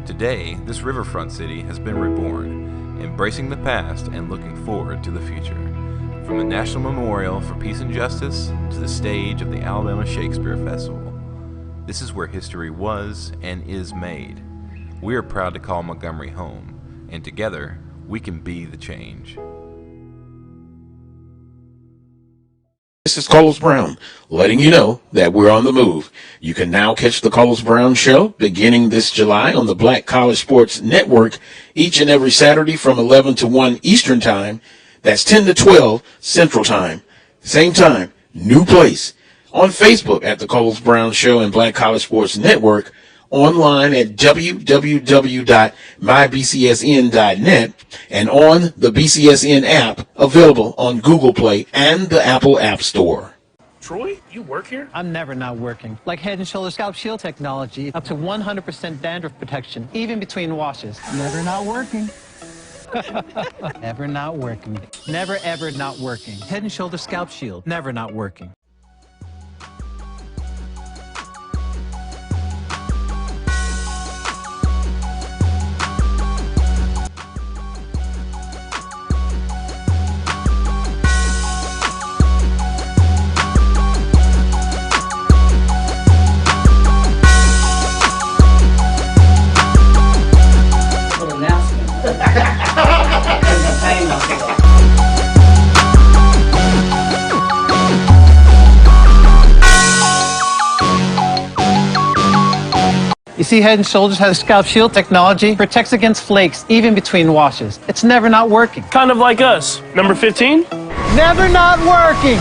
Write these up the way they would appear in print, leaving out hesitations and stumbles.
Today, this riverfront city has been reborn, embracing the past and looking forward to the future. From the National Memorial for Peace and Justice to the stage of the Alabama Shakespeare Festival, this is where history was and is made. We are proud to call Montgomery home, and together, we can be the change. This is Carlos Brown, letting you know that we're on the move. You can now catch the Carlos Brown Show beginning this July on the Black College Sports Network each and every Saturday from 11 to 1 Eastern Time. That's 10 to 12 Central Time. Same time, new place. On Facebook at the Carlos Brown Show and Black College Sports Network. Online at www.mybcsn.net and on the BCSN app available on Google Play and the Apple App Store. Troy, you work here? I'm never not working. Like Head & Shoulders Scalp Shield technology, up to 100% dandruff protection, even between washes. Never not working. Never not working. Never ever not working. Head & Shoulders Scalp Shield, never not working. You see, Head & Shoulders has scalp shield technology, protects against flakes, even between washes. It's never not working. Kind of like us. Number 15? Never not working!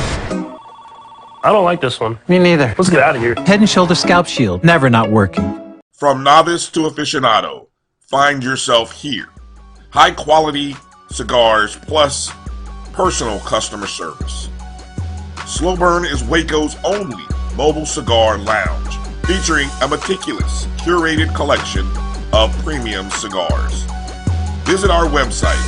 I don't like this one. Me neither. Let's get out of here. Head & Shoulders Scalp Shield, never not working. From novice to aficionado, find yourself here. High quality cigars plus personal customer service. Slow Burn is Waco's only mobile cigar lounge, featuring a meticulous, curated collection of premium cigars. Visit our website,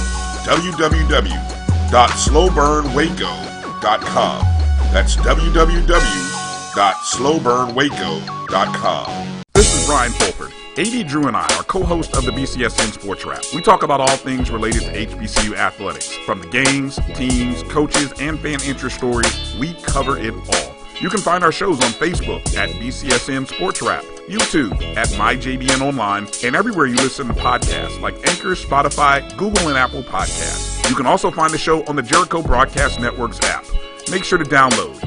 www.slowburnwaco.com. That's www.slowburnwaco.com. This is Brian Fulford. AD Drew and I are co-hosts of the BCSN Sports Wrap. We talk about all things related to HBCU athletics. From the games, teams, coaches, and fan interest stories, we cover it all. You can find our shows on Facebook at BCSN Sports Wrap, YouTube at MyJBN Online, and everywhere you listen to podcasts like Anchor, Spotify, Google, and Apple Podcasts. You can also find the show on the Jericho Broadcast Network's app. Make sure to download.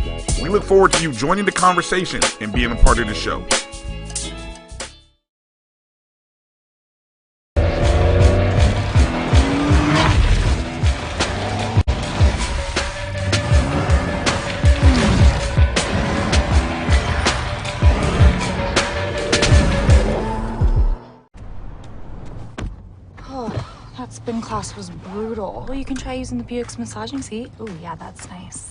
We look forward to you joining the conversation and being a part of the show. Spin class was brutal. Well, you can try using the Buick's massaging seat. Oh, yeah, that's nice.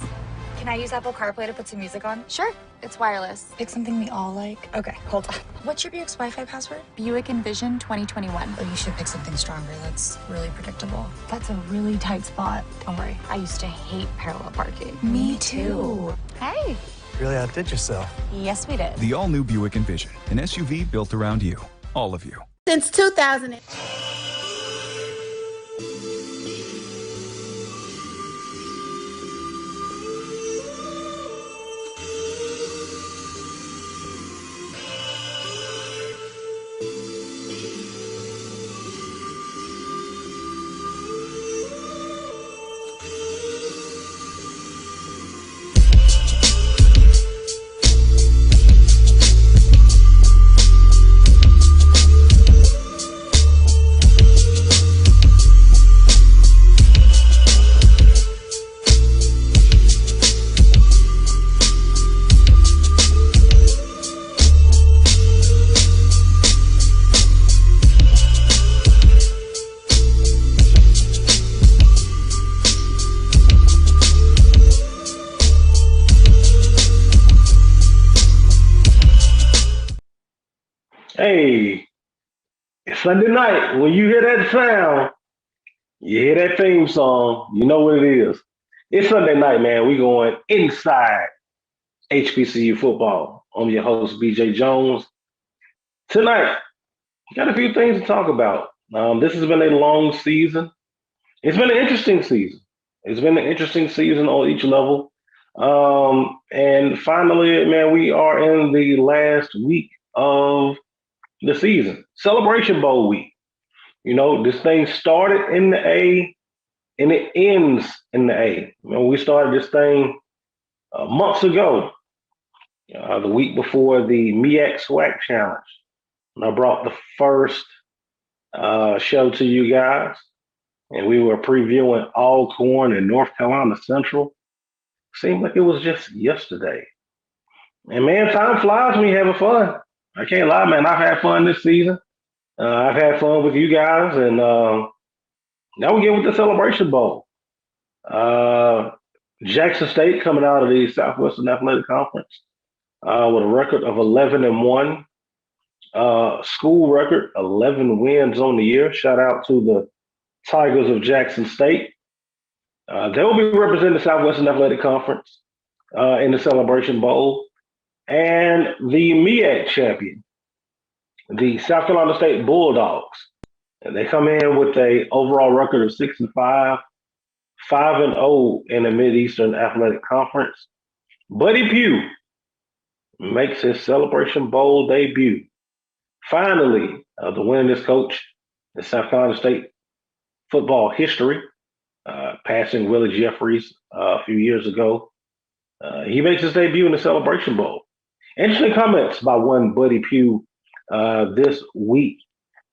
Can I use Apple CarPlay to put some music on? Sure, it's wireless. It's something we all like. Okay, hold on. What's your Buick's Wi-Fi password? Buick Envision 2021. Oh, you should pick something stronger. That's really predictable. That's a really tight spot. Don't worry, I used to hate parallel parking. Me too. Hey. Really outdid yourself. Yes, we did. The all-new Buick Envision, an SUV built around you, all of you. Since 2000. Hey, Sunday night, when you hear that sound, you hear that theme song, you know what it is. It's Sunday night, man. We going inside HBCU football. I'm your host, BJ Jones. Tonight, Got a few things to talk about. This has been a long season. It's been an interesting season. It's been an interesting season on each level. And finally, man, we are in the last week of the season. Celebration Bowl week. You know, this thing started in the A and it ends in the A. You know, we started this thing months ago, the week before the MEAC SWAC Challenge. And I brought the first show to you guys, and we were previewing Alcorn and North Carolina Central. Seemed like it was just yesterday. And man, time flies when you're having fun. I can't lie, man. I've had fun this season. I've had fun with you guys, and now we get with the Celebration Bowl. Jackson State coming out of the Southwestern Athletic Conference with a record of 11-1. School record, 11 wins on the year. Shout out to the Tigers of Jackson State. They will be representing the Southwestern Athletic Conference in the Celebration Bowl. And the MEAC champion, the South Carolina State Bulldogs. And they come in with a overall record of 6-5, 5-0 in the Mid-Eastern Athletic Conference. Buddy Pugh makes his Celebration Bowl debut. Finally, the winningest coach in South Carolina State football history, passing Willie Jeffries a few years ago. He makes his debut in the Celebration Bowl. Interesting comments by one Buddy Pugh this week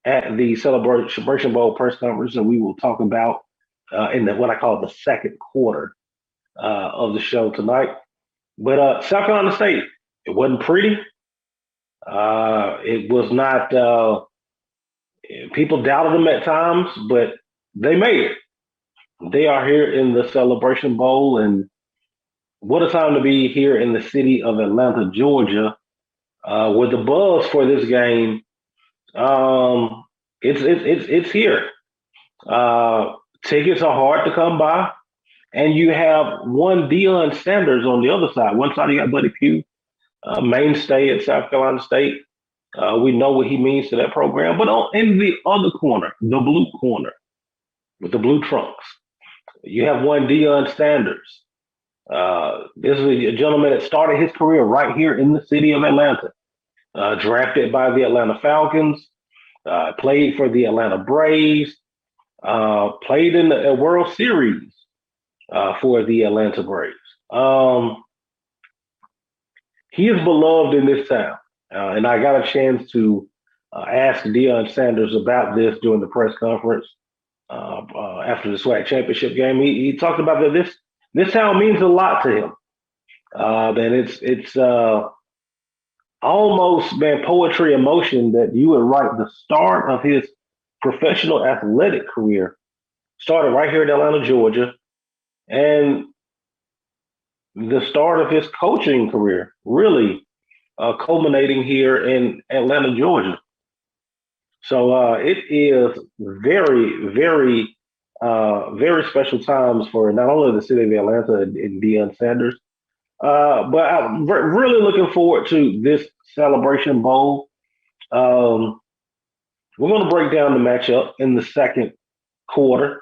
at the Celebration Bowl press conference that we will talk about in what I call the second quarter of the show tonight. But South Carolina State, it wasn't pretty. It was not, people doubted them at times, but they made it. They are here in the Celebration Bowl, and what a time to be here in the city of Atlanta, Georgia, with the buzz for this game. It's here. Tickets are hard to come by, and you have one Deion Sanders on the other side. One side you got Buddy Pugh, mainstay at South Carolina State. We know what he means to that program. But in the other corner, the blue corner, with the blue trunks, you have one Deion Sanders. This is a gentleman that started his career right here in the city of Atlanta. Drafted by the Atlanta Falcons, played for the Atlanta Braves, played in the World Series for the Atlanta Braves. He is beloved in this town. And I got a chance to ask Deion Sanders about this during the press conference after the SWAC championship game. He talked about that this town means a lot to him. And it's almost, man, poetry in motion that you would write the start of his professional athletic career started right here in Atlanta, Georgia. And the start of his coaching career really culminating here in Atlanta, Georgia. So it is very, very, very special times for not only the city of Atlanta and Deion Sanders, but I'm really looking forward to this Celebration Bowl. We're going to break down the matchup in the second quarter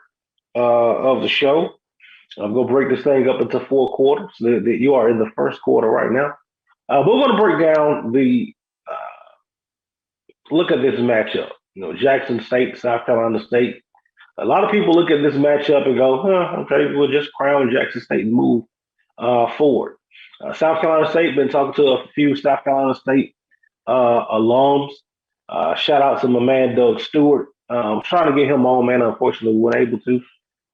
of the show. I'm going to break this thing up into 4 quarters. You are in the first quarter right now. We're going to break down look at this matchup. You know, Jackson State, South Carolina State. A lot of people look at this matchup and go, okay, we'll just crown Jackson State and move forward. South Carolina State, been talking to a few South Carolina State alums. Shout out to my man, Doug Stewart. I'm trying to get him on, man. Unfortunately, we weren't able to.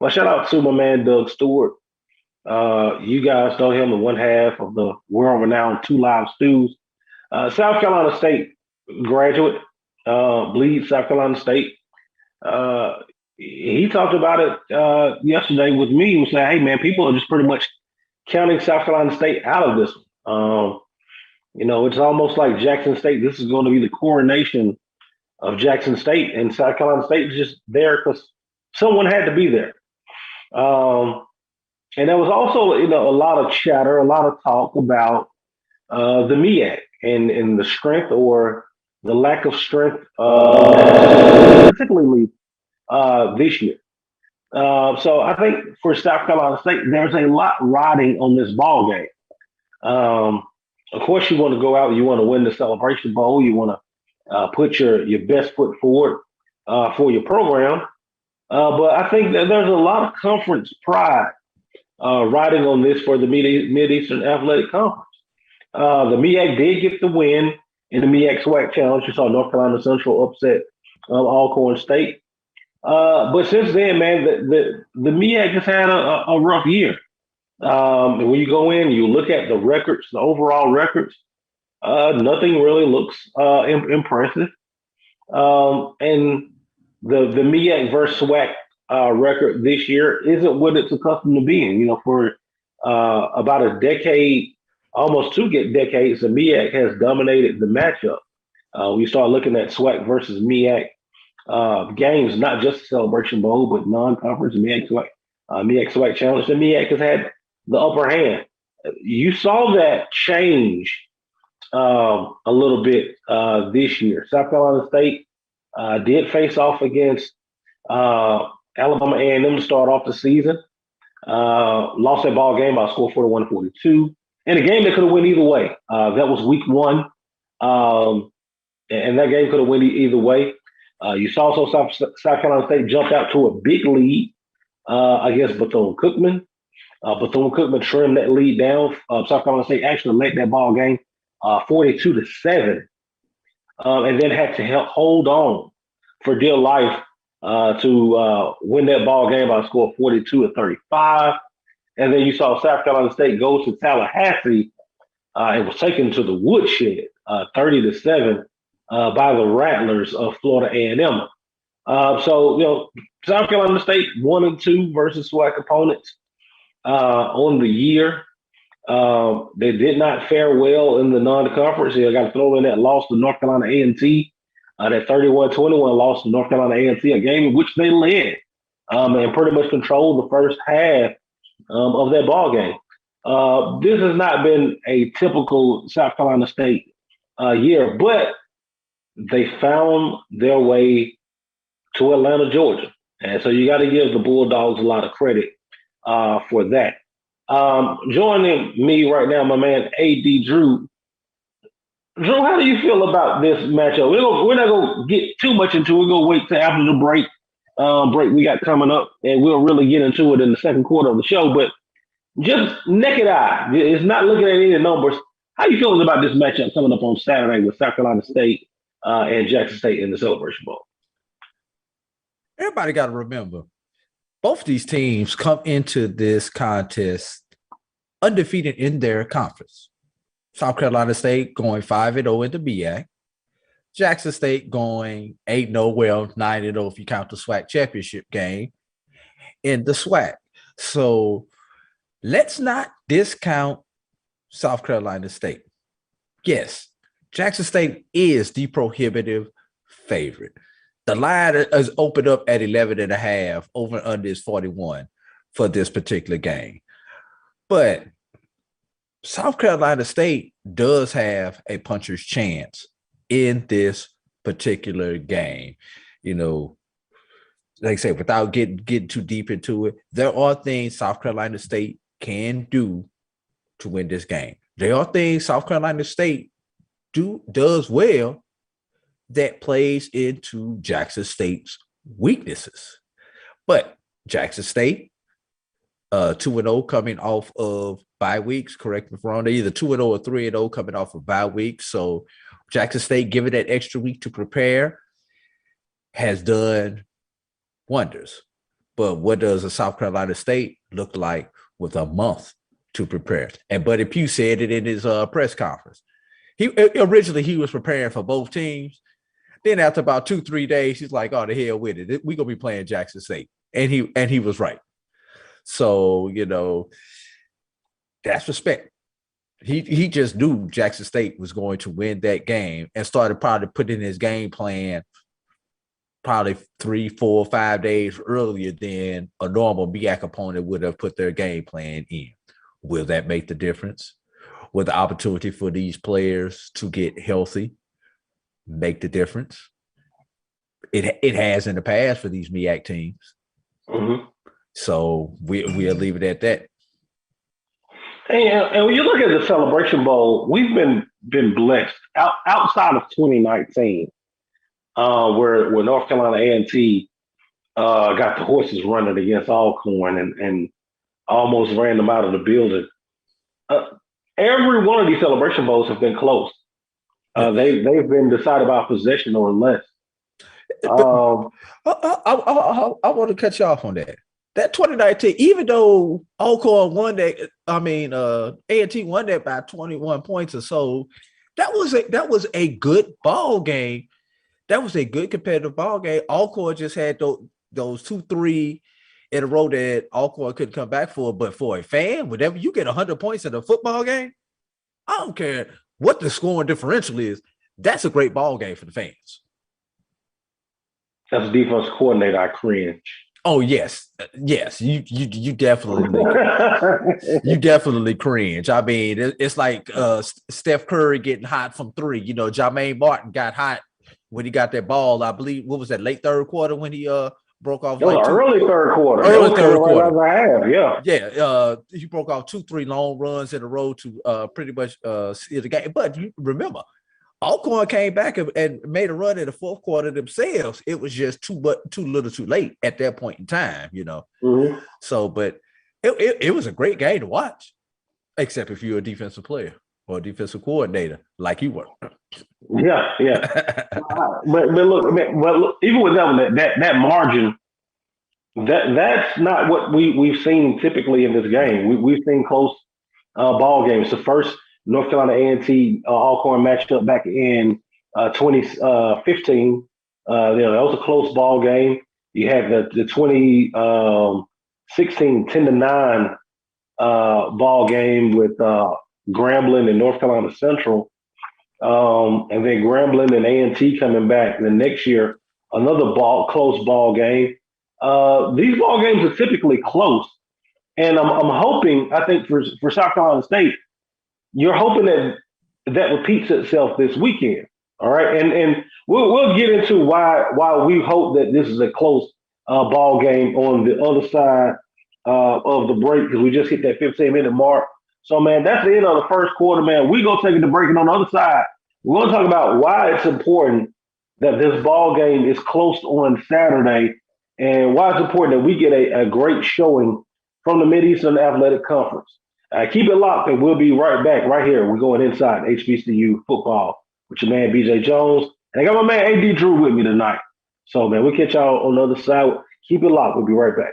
But shout out to my man, Doug Stewart. You guys know him, the one half of the world-renowned Two Live Stews. South Carolina State graduate, bleeds South Carolina State. He talked about it yesterday with me and said, hey, man, people are just pretty much counting South Carolina State out of this one. You know, it's almost like Jackson State. This is going to be the coronation of Jackson State, and South Carolina State is just there because someone had to be there. And there was also, you know, a lot of chatter, a lot of talk about the MEAC and the strength or the lack of strength, particularly this year. So I think for South Carolina State, there's a lot riding on this ball game. Of course, you want to go out, you want to win the Celebration Bowl, you want to put your best foot forward for your program. But I think that there's a lot of conference pride riding on this for the Mid-Eastern Athletic Conference. The MEAC did get the win in the MEAC SWAC Challenge. You saw North Carolina Central upset Alcorn State. But since then, man, the MEAC has had a rough year. And when you go in, you look at the records, the overall records, nothing really looks impressive. And the MEAC versus SWAC record this year isn't what it's accustomed to being. You know, for about a decade, almost 2 decades, the MEAC has dominated the matchup. We start looking at SWAC versus MEAC games, not just the Celebration Bowl, but non-conference MEAC SWAC Challenge. The MEAC has had the upper hand. You saw that change a little bit this year. South Carolina State did face off against Alabama A&M to start off the season. Lost that ball game by a score 41-42. And a game that could have went either way. That was week one. And that game could have went either way. You saw also South Carolina State jumped out to a big lead against Bethune-Cookman. Bethune-Cookman trimmed that lead down. South Carolina State actually led that ball game 42-7, and then had to hold on for dear life to win that ball game by a score of 42-35. And then you saw South Carolina State go to Tallahassee and was taken to the woodshed, 30-7 by the Rattlers of Florida A&M. So, you know, South Carolina State 1-2 versus SWAC opponents on the year. They did not fare well in the non-conference. You got to throw in that loss to North Carolina A&T, that 31-21 loss to North Carolina A&T, a game in which they led and pretty much controlled the first half of that ball game. This has not been a typical South Carolina State year, but they found their way to Atlanta, Georgia. And so you got to give the Bulldogs a lot of credit for that. Joining me right now, my man, A.D. Drew. Drew, how do you feel about this matchup? We're not going to get too much into it. We're going to wait till after the break we got coming up, and we'll really get into it in the second quarter of the show. But just naked eye, it's not looking at any numbers. How you feeling about this matchup coming up on Saturday with South Carolina State and Jackson State in the Celebration Bowl? Everybody got to remember, both these teams come into this contest undefeated in their conference. South Carolina State going 5-0 in the MEAC. Jackson State going 8-0, well, 9-0 if you count the SWAC championship game in the SWAC. So let's not discount South Carolina State. Yes, Jackson State is the prohibitive favorite. The line is opened up at 11.5. Over and under is 41 for this particular game. But South Carolina State does have a puncher's chance in this particular game. You know, like I say, without getting too deep into it, there are things South Carolina State can do to win this game. There are things South Carolina State does well that plays into Jackson State's weaknesses. But Jackson State, 2-0 coming off of bye weeks, correct me if I'm wrong, they're either 2-0 or 3-0 coming off of bye weeks. So Jackson State, given that extra week to prepare, has done wonders. But what does a South Carolina State look like with a month to prepare? And Buddy Pugh said it in his press conference. Originally he was preparing for both teams. Then after about 2-3 days, he's like, "Oh, the hell with it. We're gonna be playing Jackson State," and he was right. So you know, that's respect. He just knew Jackson State was going to win that game and started probably putting his game plan probably 3, 4, 5 days earlier than a normal MEAC opponent would have put their game plan in. Will that make the difference? With the opportunity for these players to get healthy, make the difference. It has in the past for these MEAC teams. Mm-hmm. So we'll leave it at that. And when you look at the Celebration Bowl, we've been blessed outside of 2019, where North Carolina A&T got the horses running against Alcorn and almost ran them out of the building. Every one of these Celebration Bowls have been close. They've been decided by possession or less. I want to cut you off on that. That 2019, even though Alcorn won that, A&T won that by 21 points or so, that was a good ball game. That was a good competitive ball game. Alcorn just had those 2-3 in a row that Alcorn couldn't come back for. But for a fan, whenever you get 100 points in a football game, I don't care what the scoring differential is. That's a great ball game for the fans. As a defense coordinator, I cringe. Oh yes, you definitely you definitely cringe. I mean, it's like Steph Curry getting hot from 3. You know, Jermaine Martin got hot when he got that ball. I believe what was that, late third quarter when he broke off? Early third quarter. Early third quarter. Right, yeah. He broke off 2-3 long runs in a row to pretty much seal the game. But you remember, Alcorn came back and made a run in the fourth quarter themselves. It was just too little too late at that point in time, you know. Mm-hmm. So, but it was a great game to watch, except if you're a defensive player or a defensive coordinator like you were. Yeah. but look, even with that margin, that's not what we've seen typically in this game. We've seen close ball games. The first North Carolina A&T Alcorn matched up back in 2015. That was a close ball game. You had the 2016 10-9 ball game with Grambling and North Carolina Central, and then Grambling and A&T coming back. And then next year, another close ball game. These ball games are typically close, and I'm hoping. I think for South Carolina State, you're hoping that repeats itself this weekend. All right. And we'll get into why we hope that this is a close ball game on the other side of the break, because we just hit that 15-minute mark. So, man, that's the end of the first quarter, man. We're going to take it to break, and on the other side, we're going to talk about why it's important that this ball game is close on Saturday and why it's important that we get a great showing from the Mid-Eastern Athletic Conference. Keep it locked, and we'll be right back right here. We're going inside HBCU football with your man, BJ Jones. And I got my man, AD Drew, with me tonight. So, man, we'll catch y'all on the other side. Keep it locked. We'll be right back.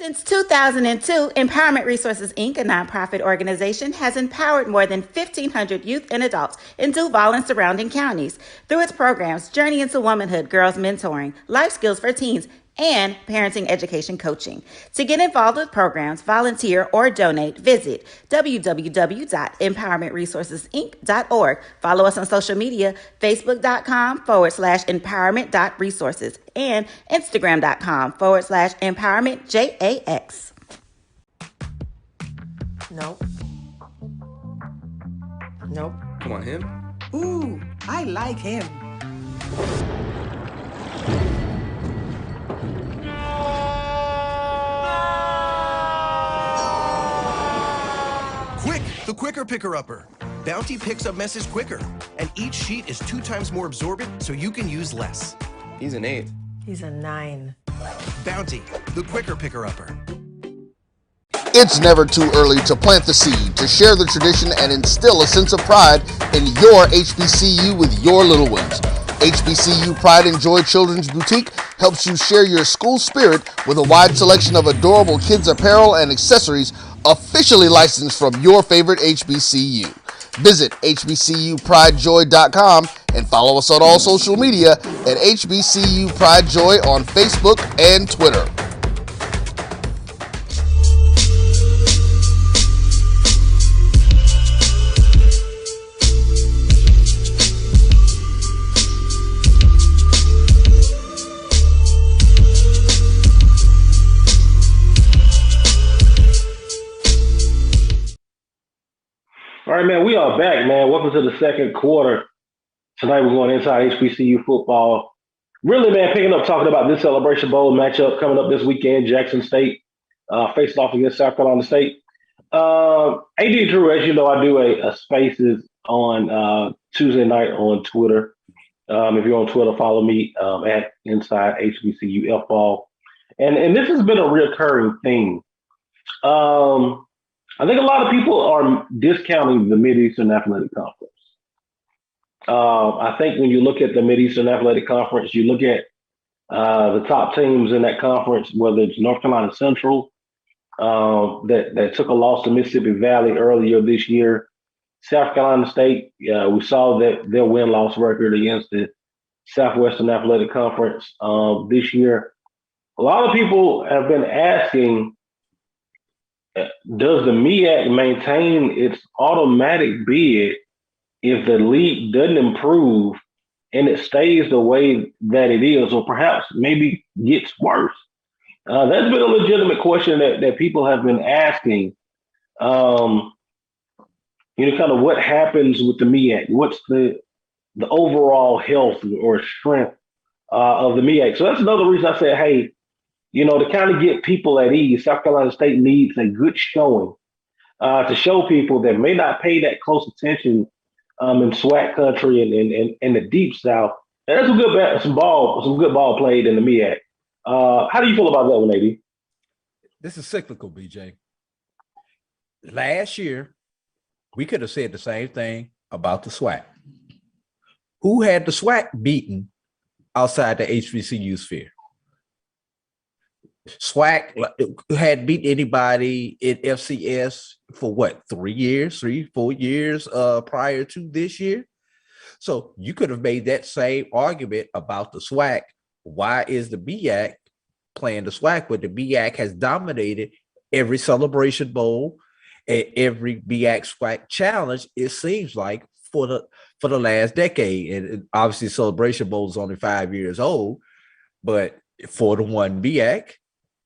Since 2002, Empowerment Resources, Inc., a nonprofit organization, has empowered more than 1,500 youth and adults in Duval and surrounding counties through its programs Journey into Womanhood, Girls Mentoring, Life Skills for Teens, and parenting education coaching. To get involved with programs, volunteer, or donate, visit www.empowermentresourcesinc.org. Follow us on social media, facebook.com/empowerment.resources and instagram.com/empowermentjax. Nope. Come on, him? Ooh, I like him. Quick, the quicker picker-upper. Bounty picks up messes quicker, and each sheet is 2 times more absorbent, so you can use less. He's an 8. He's a 9. Bounty, the quicker picker-upper. It's never too early to plant the seed, to share the tradition, and instill a sense of pride in your HBCU with your little ones. HBCU Pride and Joy Children's Boutique helps you share your school spirit with a wide selection of adorable kids apparel and accessories officially licensed from your favorite HBCU. Visit hbcupridejoy.com and follow us on all social media at HBCU Pride Joy on Facebook and Twitter. All right, man, we are back, man. Welcome to the second quarter. Tonight we're going inside HBCU football. Really, man, picking up talking about this Celebration Bowl matchup coming up this weekend. Jackson State facing off against South Carolina State. AD Drew, as you know, I do a Spaces on Tuesday night on Twitter. If you're on Twitter, follow me at Inside HBCU F Ball. And this has been a reoccurring thing. I think a lot of people are discounting the Mid-Eastern Athletic Conference. I think when you look at the Mid-Eastern Athletic Conference, you look at the top teams in that conference, whether it's North Carolina Central, that took a loss to Mississippi Valley earlier this year. South Carolina State, we saw that their win-loss record against the Southwestern Athletic Conference this year. A lot of people have been asking, does the MEAC maintain its automatic bid if the league doesn't improve and it stays the way that it is, or perhaps maybe gets worse? That's been a legitimate question that people have been asking. Kind of what happens with the MEAC? What's the overall health or strength of the MEAC? So that's another reason I said, hey, to kind of get people at ease, South Carolina State needs a good showing to show people that may not pay that close attention in SWAC country and in the deep South. And there's some good ball played in the MEAC. How do you feel about that one, AD? This is cyclical, BJ. Last year, we could have said the same thing about the SWAC. Who had the SWAC beaten outside the HBCU sphere? SWAC had beat anybody in FCS for what, 4 years prior to this year. So you could have made that same argument about the SWAC. Why is the BIAC playing the SWAC? But the BIAC has dominated every Celebration Bowl and every BIAC SWAC challenge, it seems like, for the last decade. And obviously Celebration Bowl is only 5 years old, but for the one BIAC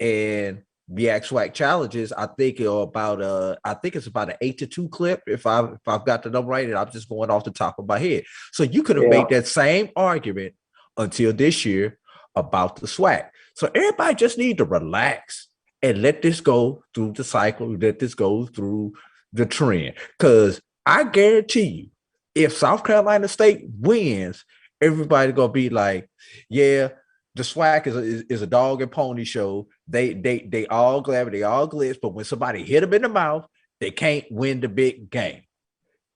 and BIAC SWAC challenges, I think it's about an 8-2 clip if I've got the number right, and I'm just going off the top of my head. So you could have made that same argument until this year about the SWAC. So everybody just need to relax and let this go through the cycle, let this go through the trend. Because I guarantee you, if South Carolina State wins, everybody's gonna be like, yeah, the SWAC is a dog and pony show. They all glamour, they all glitz, but when somebody hit them in the mouth, they can't win the big game.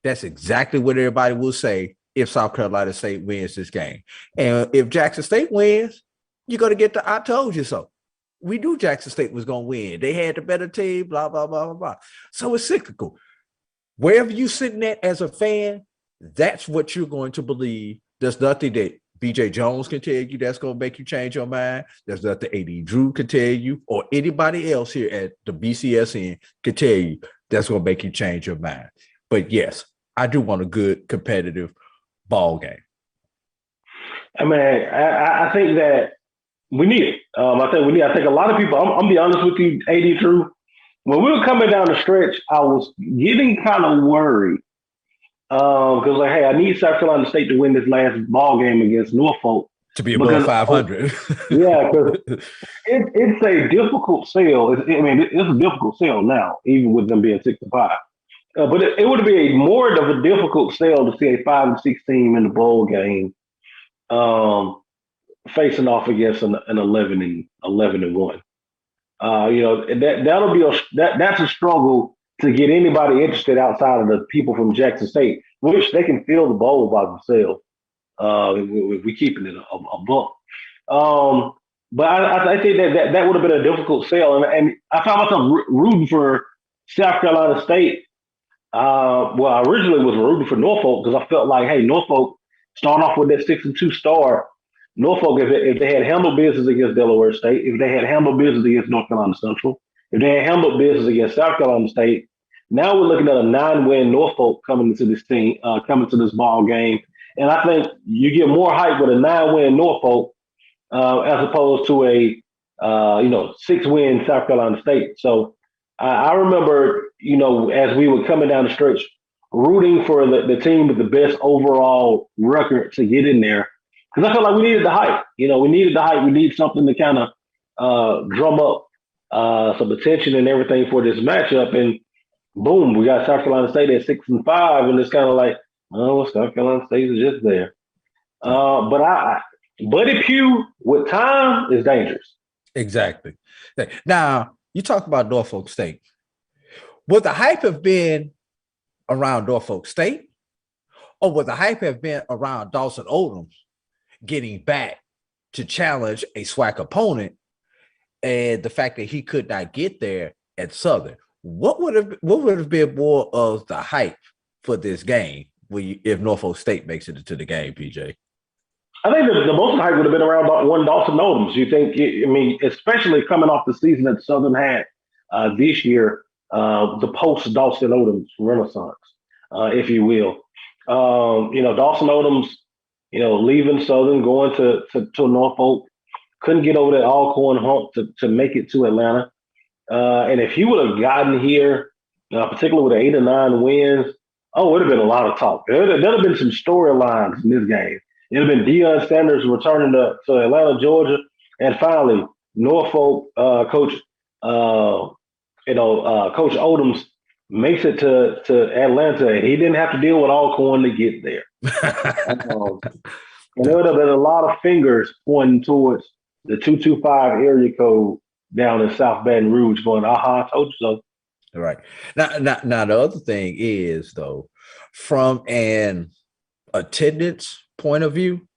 That's exactly what everybody will say if South Carolina State wins this game. And if Jackson State wins, you're going to get the I told you so. We knew Jackson State was going to win. They had the better team, blah, blah, blah, blah, blah. So it's cyclical. Wherever you're sitting at as a fan, that's what you're going to believe. There's nothing that BJ Jones can tell you that's going to make you change your mind. There's nothing AD Drew can tell you, or anybody else here at the BCSN can tell you that's going to make you change your mind. But yes, I do want a good competitive ball game. I mean, I think that we need it. I think a lot of people, I'm going to be honest with you, AD Drew, when we were coming down the stretch, I was getting kind of worried. Because hey, I need South Carolina State to win this last ball game against Norfolk to be above 500. Yeah, because it's a difficult sell. It's a difficult sell now, even with them being 6-5. But it would be more of a difficult sell to see a 5-6 team in the bowl game, facing off against an 11-1. That's a struggle to get anybody interested outside of the people from Jackson State, which they can fill the bowl by themselves. If we keeping it a buck. But I think that would have been a difficult sell. And I found myself rooting for South Carolina State. I originally was rooting for Norfolk because I felt like, hey, Norfolk starting off with that 6-2 start. Norfolk, if they had handled business against Delaware State, if they had handled business against North Carolina Central, if they had handled business against South Carolina State, now we're looking at a 9-win Norfolk coming into this team, coming to this ball game. And I think you get more hype with a 9-win Norfolk as opposed to a 6-win South Carolina State. So I remember, as we were coming down the stretch rooting for the team with the best overall record to get in there. Because I felt like we needed the hype. We needed the hype. We need something to kind of drum up some attention and everything for this matchup. And boom, we got South Carolina State at 6-5, and it's kind of like, oh, South Carolina State is just there. But Buddy Pugh with time is dangerous. Exactly. Now, you talk about Norfolk State. Would the hype have been around Norfolk State, or would the hype have been around Dawson Odom getting back to challenge a SWAC opponent, and the fact that he could not get there at Southern? What would have been more of the hype for this game if Norfolk State makes it into the game, PJ? I think the most hype would have been around one Dawson Odom. You think? I mean, especially coming off the season that Southern had this year, the post Dawson Odom renaissance, if you will. Dawson Odom's, leaving Southern, going to Norfolk, couldn't get over that Alcorn hump to make it to Atlanta. And if he would have gotten here, particularly with 8 or 9 wins, it would have been a lot of talk. There'd have been some storylines in this game. It would have been Deion Sanders returning to Atlanta, Georgia, and finally Norfolk coach Odoms makes it to Atlanta, and he didn't have to deal with Alcorn to get there. And there would have been a lot of fingers pointing towards the 225 area code down in South Baton Rouge, going, I told you so. Right. Now, the other thing is, though, from an attendance point of view,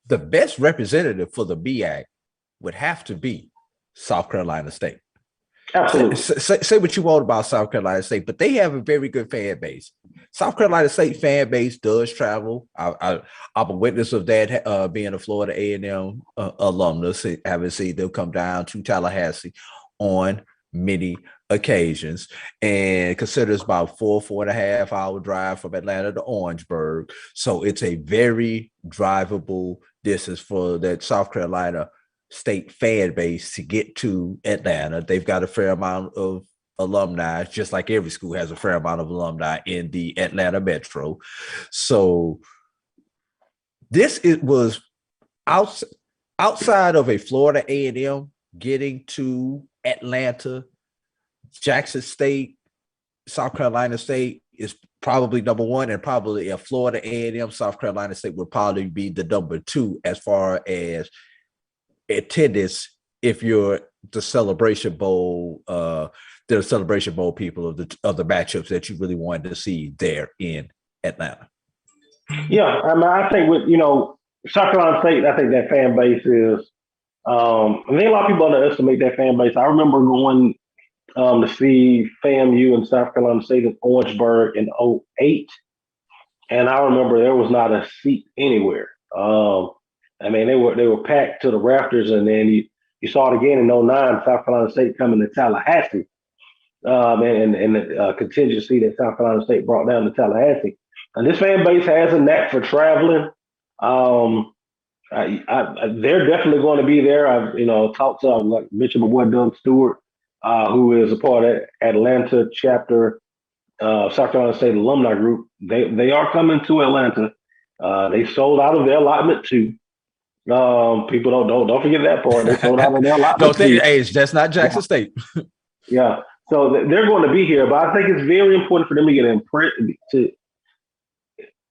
the best representative for the BAC would have to be South Carolina State. Absolutely. Say what you want about South Carolina State, but they have a very good fan base. South Carolina State fan base does travel. I'm a witness of that, being a Florida A&M alumnus, having seen them come down to Tallahassee on many occasions, and consider it's about 4.5 hour drive from Atlanta to Orangeburg. So it's a very drivable distance for that South Carolina State fan base to get to Atlanta. They've got a fair amount of alumni, just like every school has a fair amount of alumni in the Atlanta metro. So was outside of a Florida A&M getting to Atlanta, Jackson State, South Carolina State is probably number one, and probably a Florida A&M, South Carolina State would probably be the number 2 as far as attendance if you're the Celebration Bowl, the Celebration Bowl people of the matchups that you really wanted to see there in Atlanta. Yeah, I mean, I think with South Carolina State, I think that fan base is. I think a lot of people underestimate that fan base. I remember going to see FAMU and South Carolina State in Orangeburg in 2008, and I remember there was not a seat anywhere. I mean, they were packed to the rafters, and then you saw it again in 2009, South Carolina State coming to Tallahassee, and the contingency that South Carolina State brought down to Tallahassee. And this fan base has a knack for traveling. They're definitely going to be there. I've talked to, like mentioned, my boy Doug Stewart, who is a part of Atlanta chapter, South Carolina State alumni group. They are coming to Atlanta. They sold out of their allotment too. People don't forget that part. They sold out of their allotment. Don't think that's not Jackson State. Yeah, so they're going to be here, but I think it's very important for them to get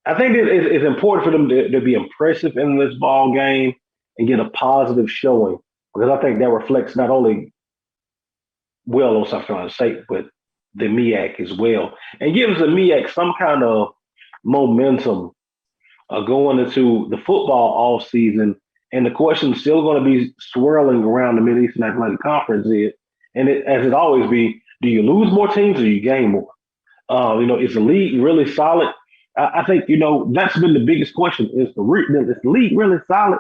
I think it's important for them to be impressive in this ball game and get a positive showing, because I think that reflects not only well on South Carolina State, but the MEAC as well, and gives the MEAC some kind of momentum going into the football all season. And the question is still going to be swirling around the Mid-Eastern Athletic Conference as it always be, do you lose more teams or you gain more? Is the league really solid? I think, that's been the biggest question. Is the league really solid?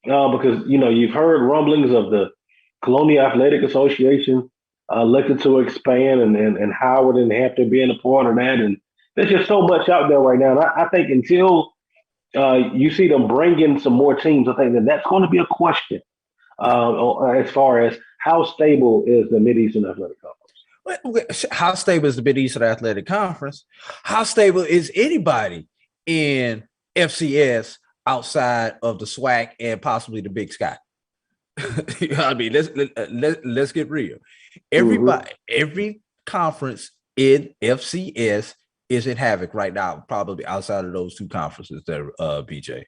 Because, you've heard rumblings of the Colonial Athletic Association looking to expand and Howard and Hampton being a part of that. And there's just so much out there right now. And I think until you see them bring in some more teams, I think that's going to be a question as far as how stable is the Mid-Eastern Athletic Conference. How stable is the Big Eastern Athletic Conference? How stable is anybody in FCS outside of the SWAC and possibly the Big Sky? You know what I mean, let's get real. Everybody, every conference in FCS is in havoc right now, probably outside of those two conferences there, BJ.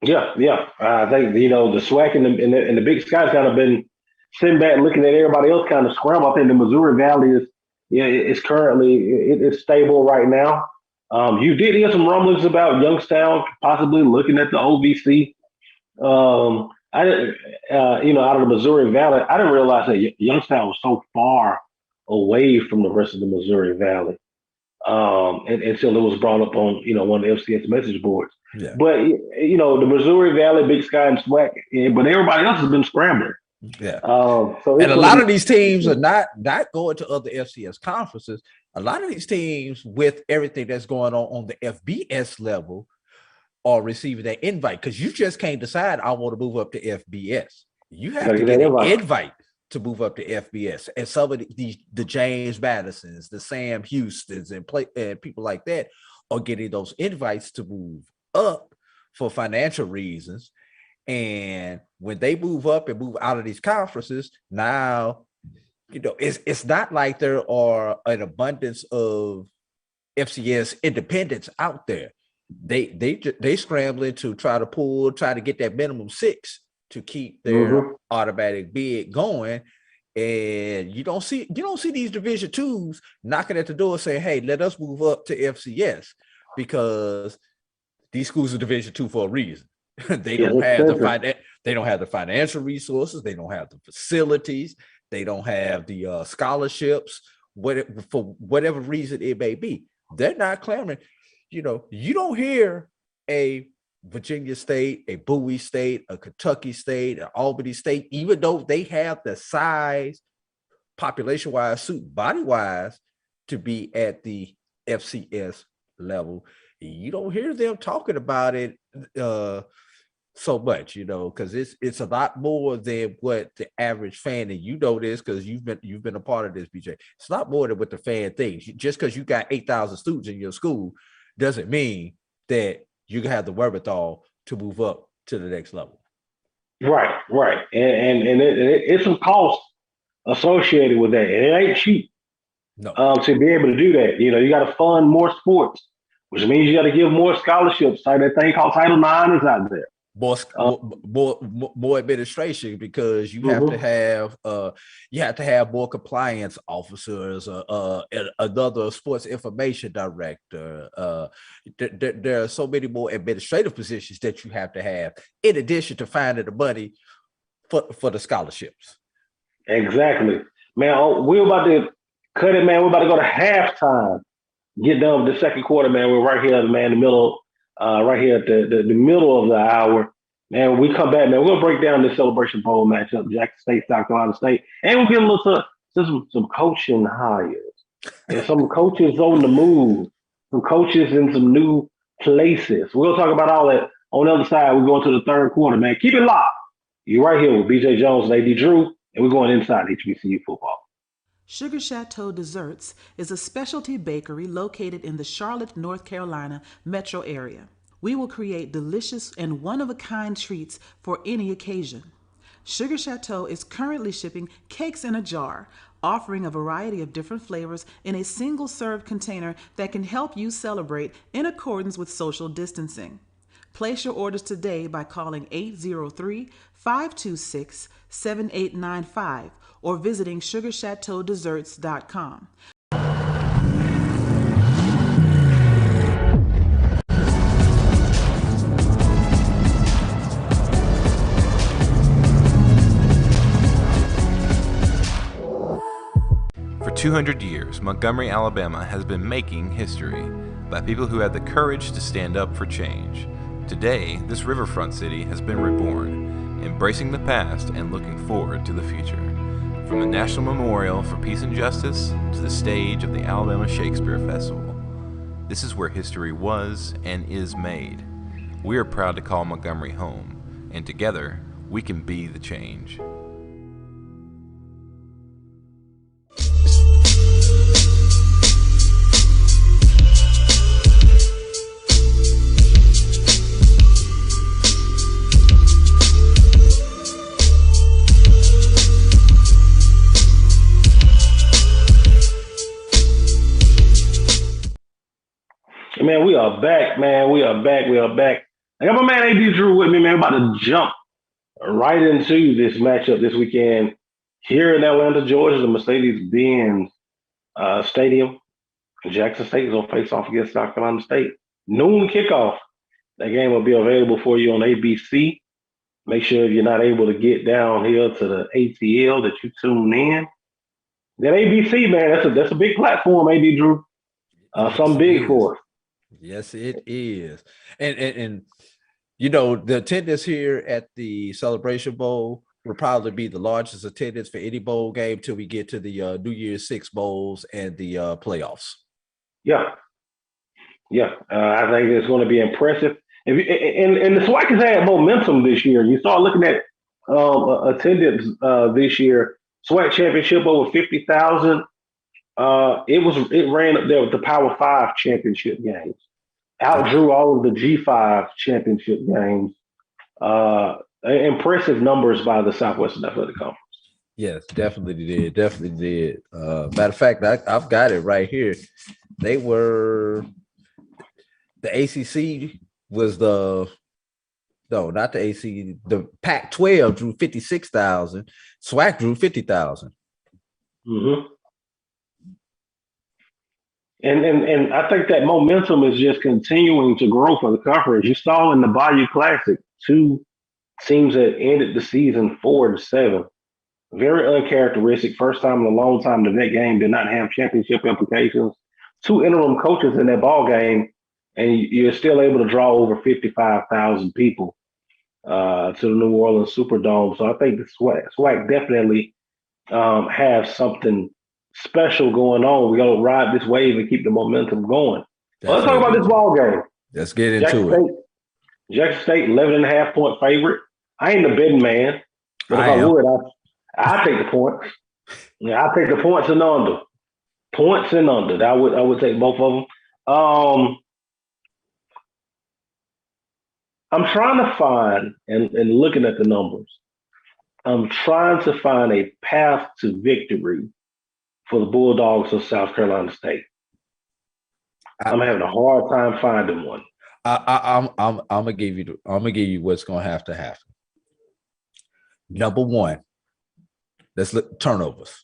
Yeah. I think the SWAC and the Big Sky's kind of been sitting back looking at everybody else kind of scramble. I think the Missouri Valley is currently it's stable right now. You did hear some rumblings about Youngstown possibly looking at the OVC. I didn't, out of the Missouri Valley, I didn't realize that Youngstown was so far away from the rest of the Missouri Valley. Until it was brought up on, one of the FCS message boards. Yeah. But, the Missouri Valley, Big Sky, and SWAC, but everybody else has been scrambling. Yeah. And a lot of these teams are not going to other FCS conferences. A lot of these teams, with everything that's going on the FBS level, are receiving that invite, because you just can't decide, I want to move up to FBS. You have to get an invite to move up to FBS. And some of the James Madisons, the Sam Houstons, and people like that are getting those invites to move up for financial reasons. And when they move up and move out of these conferences, now, it's not like there are an abundance of FCS independents out there. They scrambling to try to get that minimum 6 to keep their automatic bid going. And you don't see these Division twos knocking at the door saying, hey, let us move up to FCS, because these schools are Division two for a reason. They don't have the financial resources, they don't have the facilities, they don't have the scholarships, for whatever reason it may be. They're not clamoring. You don't hear a Virginia State, a Bowie State, a Kentucky State, an Albany State, even though they have the size, population-wise, suit body-wise, to be at the FCS level. You don't hear them talking about it so much, because it's a lot more than what the average fan, and this because you've been a part of this, BJ. It's a lot more than what the fan thinks. Just because you got 8,000 students in your school doesn't mean that you can have the wherewithal to move up to the next level. Right. And it's some cost associated with that. It ain't cheap. No. To be able to do that. You got to fund more sports, which means you got to give more scholarships. Like that thing called Title IX is out there. More administration, because you have to have more compliance officers, another sports information director. There are so many more administrative positions that you have to have, in addition to finding the money for the scholarships. Exactly, man. We're about to cut it, man. We're about to go to halftime. Get done with the second quarter, man. We're right here, man, in the middle. Right here at the middle of the hour. Man, when we come back, man, we're going to break down this Celebration Bowl matchup, Jackson State, South Carolina State. And we'll get a little some coaching hires. And some coaches on the move. Some coaches in some new places. We'll talk about all that on the other side. We're going to the third quarter, man. Keep it locked. You're right here with BJ Jones and AD Drew, and we're going inside HBCU football. Sugar Chateau Desserts is a specialty bakery located in the Charlotte, North Carolina metro area. We will create delicious and one-of-a-kind treats for any occasion. Sugar Chateau is currently shipping cakes in a jar, offering a variety of different flavors in a single-serve container that can help you celebrate in accordance with social distancing. Place your orders today by calling 803-526-7895 or visiting sugarchateaudesserts.com. For 200 years, Montgomery, Alabama has been making history by people who had the courage to stand up for change. Today, this riverfront city has been reborn, embracing the past and looking forward to the future. From the National Memorial for Peace and Justice to the stage of the Alabama Shakespeare Festival, this is where history was and is made. We are proud to call Montgomery home, and together, we can be the change. Man, we are back, man. We are back. We are back. I got my man AD Drew with me, man. We're about to jump right into this matchup this weekend here in Atlanta, Georgia, the Mercedes-Benz Stadium. Jackson State is going to face off against South Carolina State. Noon kickoff. That game will be available for you on ABC. Make sure if you're not able to get down here to the ATL that you tune in. That ABC, man, that's a big platform, AD Drew. Something big for us. Yes, it is. And you know, the attendance here at the Celebration Bowl will probably be the largest attendance for any bowl game till we get to the New Year's Six bowls and the playoffs. Yeah. I think it's going to be impressive. And the SWAC has had momentum this year. You start looking at attendance this year. SWAC championship over 50,000. It ran up there with the Power 5 championship games. Outdrew all of the G5 championship games. Impressive numbers by the Southwestern Athletic Conference. Yes, definitely did. Matter of fact, I've got it right here. They were the ACC was not the ACC. The Pac-12 drew 56,000. SWAC drew 50,000. Mm-hmm. And I think that momentum is just continuing to grow for the conference. You saw in the Bayou Classic, two teams that ended the season 4-7. Very uncharacteristic. First time in a long time that game did not have championship implications. Two interim coaches in that ball game, and you're still able to draw over 55,000 people to the New Orleans Superdome. So I think the SWAC definitely have something special going on. We got to ride this wave and keep the momentum going. Let's talk about this ball game. Let's get into it. Jackson State, 11.5-point favorite. I ain't a betting man, but if I would, I'd take the points. Yeah, I'd take the points and under. Points and under. I would take both of them. I'm trying to find, and looking at the numbers, I'm trying to find a path to victory for the Bulldogs of South Carolina State. I'm having a hard time finding one. I'm gonna give you what's gonna have to happen. Number one, let's look turnovers.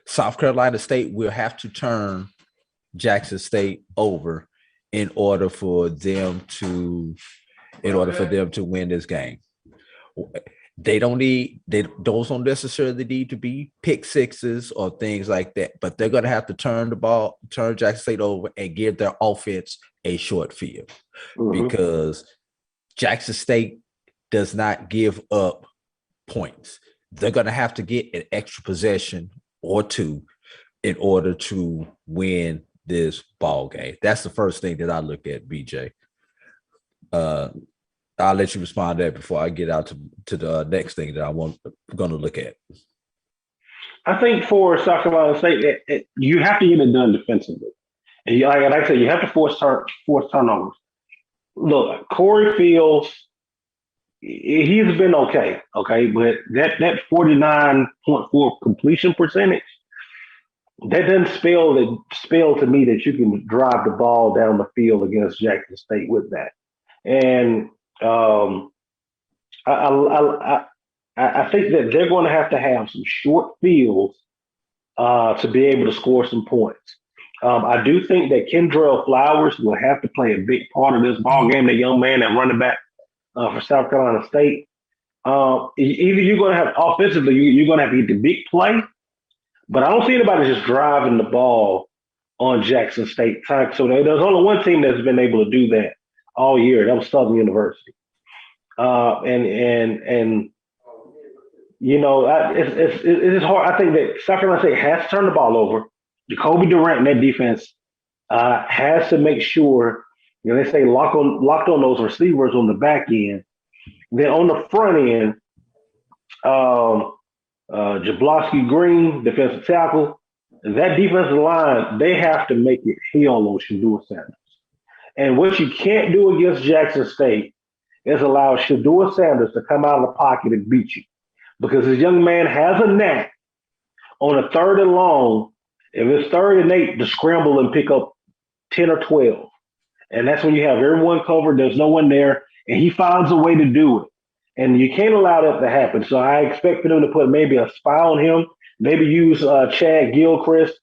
South Carolina State will have to turn Jackson State over in order for them to win this game. Those don't necessarily need to be pick sixes or things like that, but they're going to have to turn Jackson State over and give their offense a short field because Jackson State does not give up points. They're going to have to get an extra possession or two in order to win this ball game. That's the first thing that I look at, BJ. I'll let you respond to that before I get out to the next thing that I'm going to look at. I think for South Carolina State, you have to get it done defensively. And like I said, you have to force turnovers. Look, Corey Fields, he's been okay, but that 49.4 completion percentage, that doesn't spell to me that you can drive the ball down the field against Jackson State with that. And I think that they're going to have some short fields to be able to score some points. I do think that Kendrell Flowers will have to play a big part of this ball game. The young man, that running back for South Carolina State. Either you're going to have offensively, you're going to have to get the big play, but I don't see anybody just driving the ball on Jackson State. So there's only one team that's been able to do that all year. That was Southern University. And you know, it's hard. I think that South Carolina State has to turn the ball over. Jacoby Durant and that defense has to make sure, you know, they say locked on those receivers on the back end. Then on the front end, Jablonski Green, defensive tackle, that defensive line, they have to make it hell on Shedeur Sanders. And what you can't do against Jackson State is allow Shedeur Sanders to come out of the pocket and beat you. Because this young man has a knack on a 3rd and long, if it's 3rd and 8, to scramble and pick up 10 or 12. And that's when you have everyone covered. There's no one there, and he finds a way to do it. And you can't allow that to happen. So I expect for them to put maybe a spy on him, maybe use Chad Gilchrist,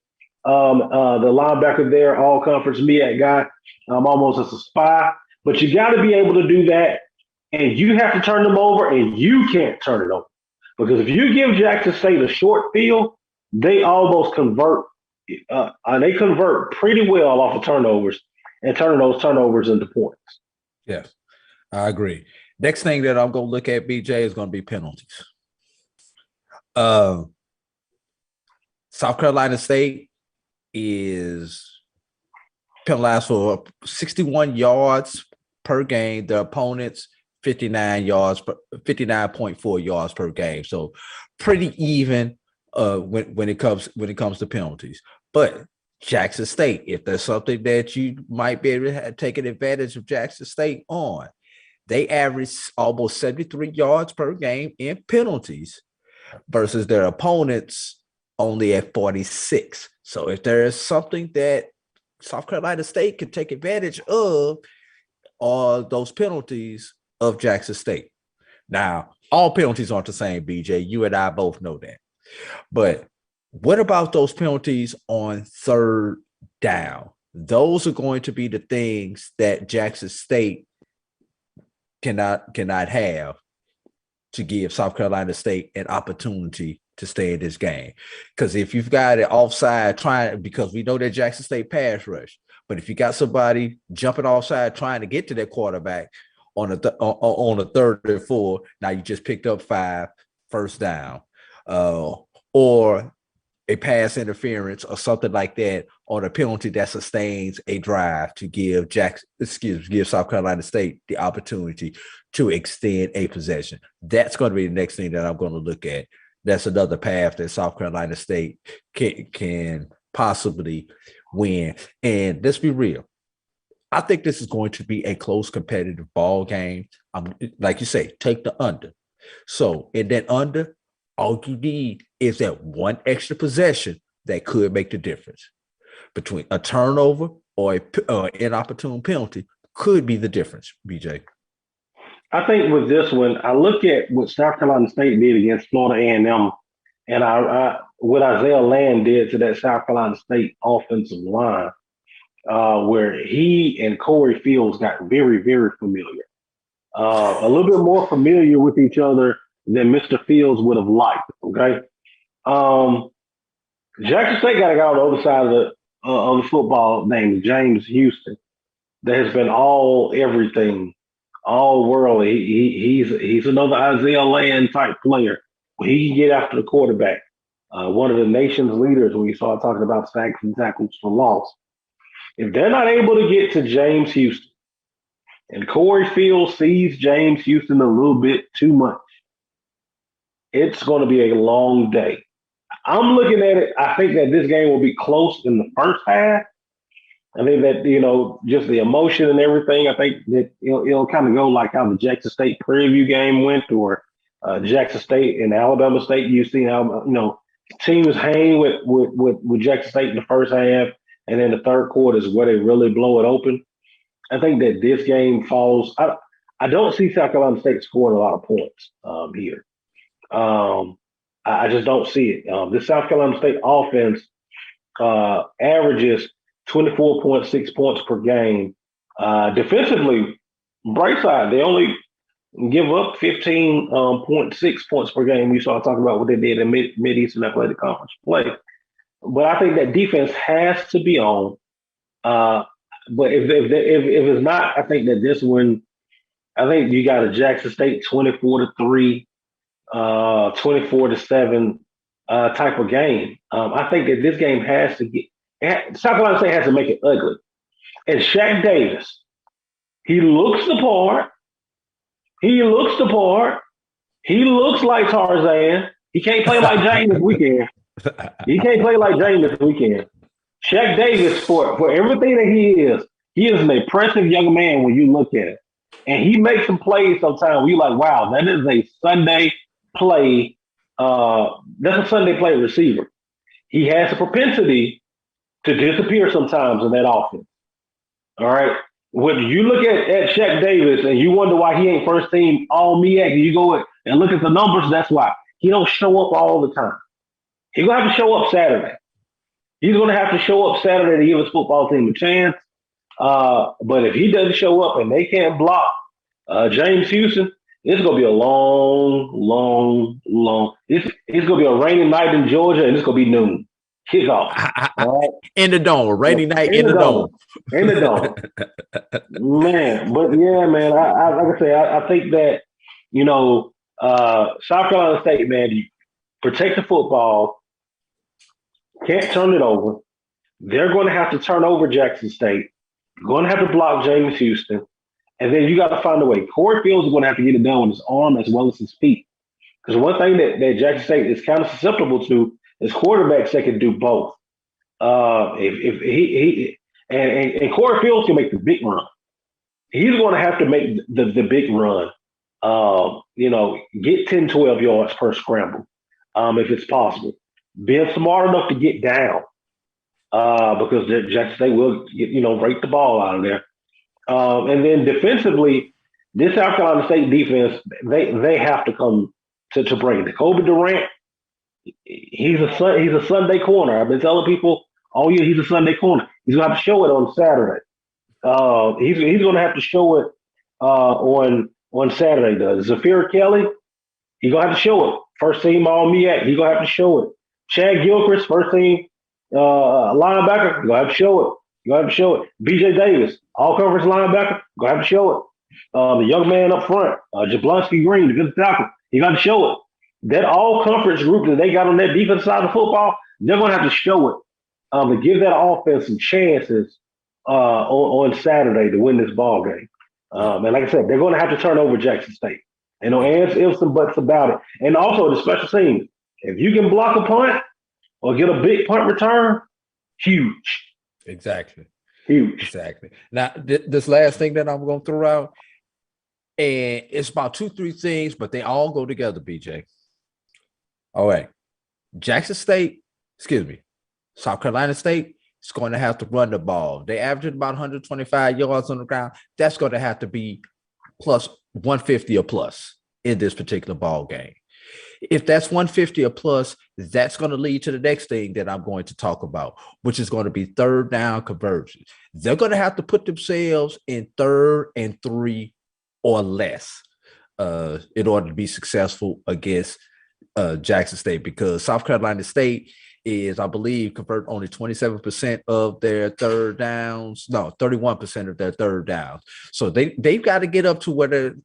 the linebacker there, all conference MEAC guy, almost as a spy. But you got to be able to do that, and you have to turn them over, and you can't turn it over. Because if you give Jackson State a short field, they almost convert. They convert pretty well off of turnovers and turning those turnovers into points. Yes, I agree. Next thing that I'm going to look at, BJ, is going to be penalties. South Carolina State is penalized for 61 yards per game. The opponents 59.4 yards per game. So pretty even when it comes to penalties. But Jackson State, if there's something that you might be able to take an advantage of Jackson State on, they average almost 73 yards per game in penalties versus their opponents only at 46. So if there is something that South Carolina State can take advantage of, are those penalties of Jackson State. Now, all penalties aren't the same, BJ. You and I both know that. But what about those penalties on third down? Those are going to be the things that Jackson State cannot have to give South Carolina State an opportunity to stay in this game. Because if you've got it offside because we know that Jackson State pass rush, but if you got somebody jumping offside trying to get to that quarterback on a third and 4, now you just picked up 5 first down, or a pass interference or something like that on a penalty that sustains a drive to give South Carolina State the opportunity to extend a possession. That's going to be the next thing that I'm going to look at. That's another path that South Carolina State can possibly win. And let's be real. I think this is going to be a close competitive ball game. Like you say, take the under. So in that under, all you need is that one extra possession that could make the difference. Between a turnover or an inopportune penalty could be the difference, BJ. I think with this one, I look at what South Carolina State did against Florida A&M, and what Isaiah Land did to that South Carolina State offensive line, where he and Corey Fields got very, very familiar. A little bit more familiar with each other than Mr. Fields would have liked, okay? Jackson State got a guy on the other side of the football named James Houston that has been everything, all worldly. He's another Isaiah Land type player. He can get after the quarterback. One of the nation's leaders when you start talking about sacks and tackles for loss. If they're not able to get to James Houston, and Corey Fields sees James Houston a little bit too much, it's going to be a long day. I'm looking at it. I think that this game will be close in the first half. I think that, just the emotion and everything, I think that it'll kind of go like how the Jackson State Prairie View game went, or Jackson State and Alabama State. You've seen how, teams hang with Jackson State in the first half, and then the third quarter is where they really blow it open. I think that this game falls. I don't see South Carolina State scoring a lot of points here. I just don't see it. The South Carolina State offense averages 24.6 points per game. Defensively, bright side, they only give up 15.6 points per game. We started talking about what they did in Mid-Eastern Athletic Conference play. But I think that defense has to be on. But if it's not, I think that this one, I think you got a Jackson State 24-3, 24-7 type of game. I think that this game has to South Carolina State has to make it ugly. And Shaq Davis, he looks the part. He looks like Tarzan. He can't play like James this weekend. Shaq Davis, for everything that he is an impressive young man when you look at it. And he makes some plays sometimes where you're like, wow, that is a Sunday play. That's a Sunday play receiver. He has a propensity to disappear sometimes in that offense. All right. when you look at Shaq Davis and you wonder why he ain't first team all MEAC, and you go and look at the numbers, that's why. He don't show up all the time. He's gonna have to show up Saturday. He's gonna have to show up Saturday to give his football team a chance. But if he doesn't show up and they can't block James Houston, it's gonna be a long. It's gonna be a rainy night in Georgia, and it's gonna be noon kickoff. All right? In the dome, rainy night in the dome. In the dome, man. But yeah, man. I like I say, I think that South Carolina State, man, you protect the football, can't turn it over. They're going to have to turn over Jackson State. You're going to have to block James Houston. And then you got to find a way. Corey Fields is going to have to get it done with his arm as well as his feet. Because one thing that Jackson State is kind of susceptible to is quarterbacks that can do both. If he and Corey Fields can make the big run. He's going to have to make the big run. Get 10, 12 yards per scramble if it's possible. Being smart enough to get down because Jackson State will rake the ball out of there. And then defensively, this South Carolina State defense, they have to come to bring it. Kobe Durant, he's a Sunday corner. I've been telling people all year he's a Sunday corner. He's going to have to show it on Saturday. He's going to have to show it on Saturday. Zafir Kelly, he's going to have to show it. First team All MEAC, he's going to have to show it. Chad Gilchrist, first team linebacker, you're going to have to show it. You're going to have to show it. BJ Davis, all-conference linebacker, you're going to have to show it. The young man up front, Jablonski Green, the good tackle, you got to show it. That all-conference group that they got on that defense side of football, they're going to have to show it to give that offense some chances on Saturday to win this ball game. And like I said, they're going to have to turn over Jackson State. And no ifs and buts about it. And also the special teams. If you can block a punt or get a big punt return, huge. Exactly. Huge. Exactly. Now, this last thing that I'm going to throw out, and it's about 2-3 things, but they all go together, BJ. All right. South Carolina State is going to have to run the ball. They averaged about 125 yards on the ground. That's going to have to be plus 150 or plus in this particular ball game. If that's 150 or plus, that's going to lead to the next thing that I'm going to talk about, which is going to be third down conversions. They're going to have to put themselves in 3rd and 3 or less in order to be successful against Jackson State, because South Carolina State is, I believe, convert only 27% of their third downs. No, 31% of their third downs. So they've got to get up to where they're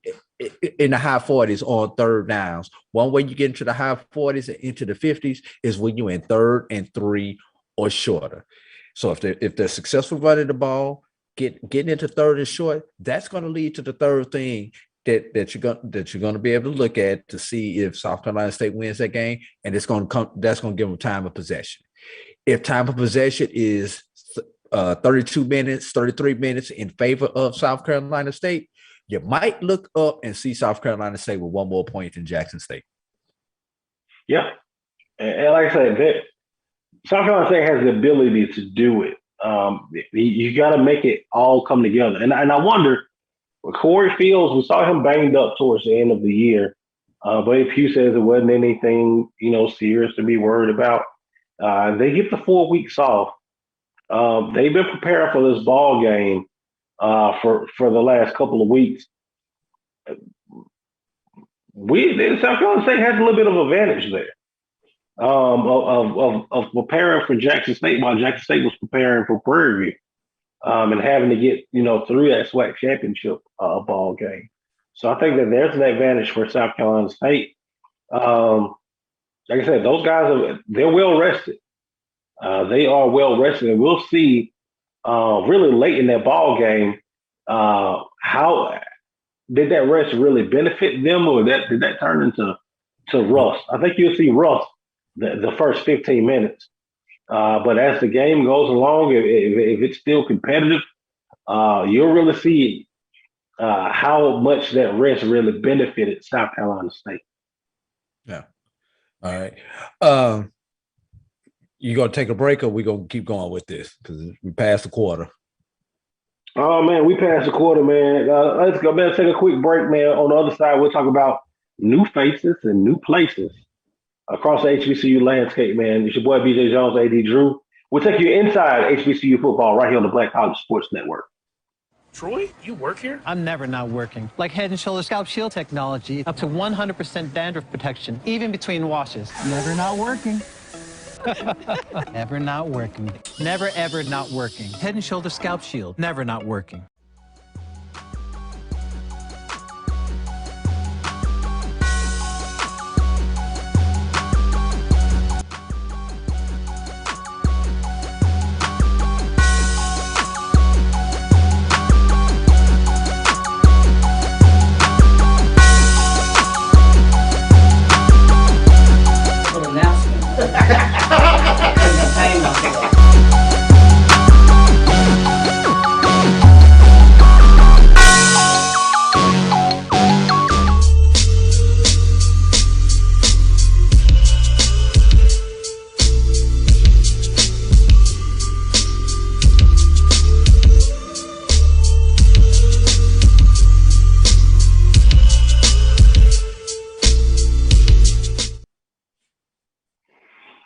in the high 40s on third downs. One way you get into the high 40s and into the 50s is when you're in 3rd and 3 or shorter. So if they're successful running the ball, getting into 3rd and short, that's going to lead to the third thing that you're going to be able to look at to see if South Carolina State wins that game, and that's going to give them time of possession. If time of possession is 32 minutes, 33 minutes in favor of South Carolina State, you might look up and see South Carolina State with one more point than Jackson State. Yeah, and like I said, South Carolina State has the ability to do it. You got to make it all come together, and I wonder. With Corey Fields, we saw him banged up towards the end of the year. But Pugh says it wasn't anything, serious to be worried about. They get the 4 weeks off. They've been preparing for this ball game for the last couple of weeks. South Carolina State has a little bit of advantage there of preparing for Jackson State while Jackson State was preparing for Prairie View. And having to get, through that SWAC championship ball game. So I think that there's an advantage for South Carolina State. Like I said, those guys, they're well rested. They are well rested. And we'll see really late in that ball game how did that rest really benefit them, or did that turn into rust? I think you'll see rust the first 15 minutes. But as the game goes along, if it's still competitive, you'll really see how much that rest really benefited South Carolina State. Yeah. All right. You going to take a break, or we going to keep going with this because we passed the quarter? Oh man, we passed the quarter, man. Let's go, man. Take a quick break, man. On the other side, we'll talk about new faces and new places across the HBCU landscape, man. It's your boy BJ Jones, AD Drew. We'll take you inside HBCU football right here on the Black College Sports Network. Troy, you work here? I'm never not working. Like Head and Shoulder Scalp Shield technology, up to 100% dandruff protection, even between washes. Never not working. Never not working. Never ever not working. Head and Shoulder Scalp Shield, never not working.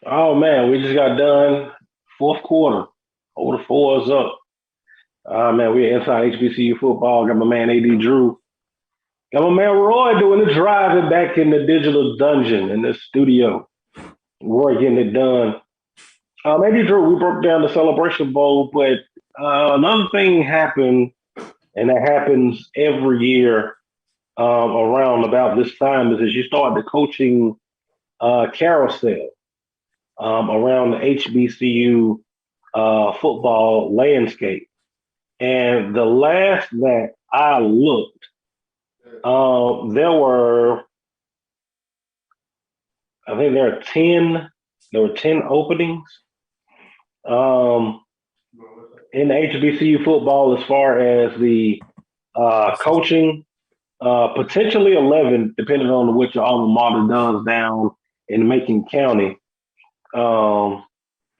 Oh man, we just got done fourth quarter. Over the fours up. Man, we're inside HBCU football. Got my man AD Drew. Got my man Roy doing the driving back in the digital dungeon in the studio. Roy getting it done. AD Drew, we broke down the Celebration Bowl, but another thing happened, and that happens every year around about this time, is as you start the coaching carousel around the HBCU football landscape. And the last that I looked, there were 10 openings in the HBCU football as far as the coaching, potentially 11, depending on which alma mater does down in Macon County,